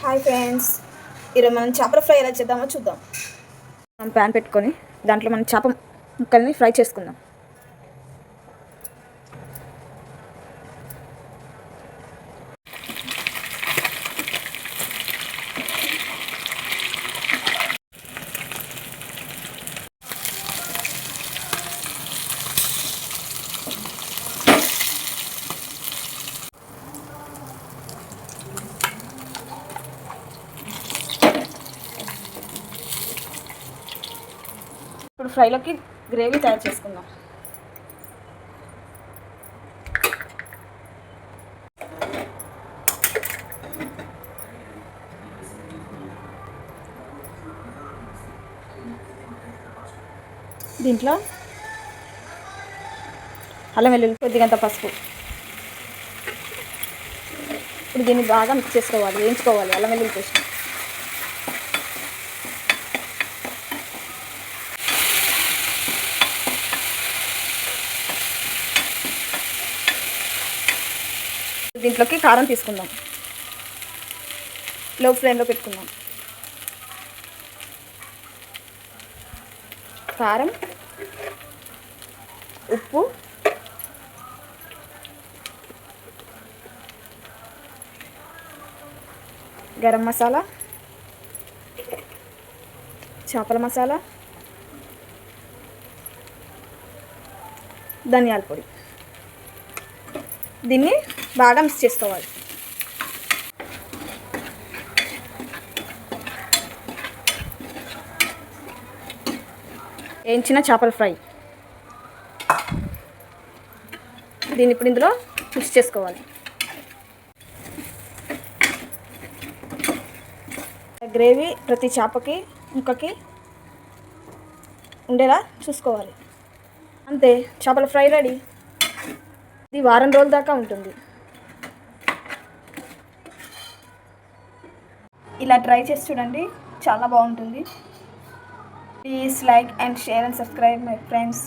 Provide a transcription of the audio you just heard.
Hi friends, ఈరోజు మనం చేపల ఫ్రై ఎలా చేద్దామో చూద్దాం. మనం ప్యాన్ పెట్టుకొని దాంట్లో మనం చేప ముక్కల్ని ఫ్రై చేసుకుందాం. ఇప్పుడు ఫ్రైలోకి గ్రేవీ తయారు చేసుకుందాం. దీంట్లో అల్లం వెల్లుల్లి కొద్దిగంత పసుపు. ఇప్పుడు దీన్ని బాగా మిక్స్ చేసుకోవాలి, వేయించుకోవాలి అల్లం వెల్లుల్లి పేస్ట్. దీంట్లోకి కారం తీసుకుందాం, లో ఫ్లేమ్లో పెట్టుకుందాం. కారం, ఉప్పు, గరం మసాలా, చేపల మసాలా, ధనియాల పొడి. దీన్ని బాగా మిక్స్ చేసుకోవాలి. వేయించిన చేపల ఫ్రై దీన్ని ఇప్పుడు ఇందులో మిక్స్ చేసుకోవాలి. గ్రేవీ ప్రతి చేపకి ముక్కకి ఉండేలా చూసుకోవాలి. అంతే, చేపల ఫ్రై రెడీ. ఇది వారం రోజుల దాకా ఉంటుంది. ఇలా ట్రై చేసి చూడండి, చాలా బాగుంటుంది. Please like and share and subscribe my friends.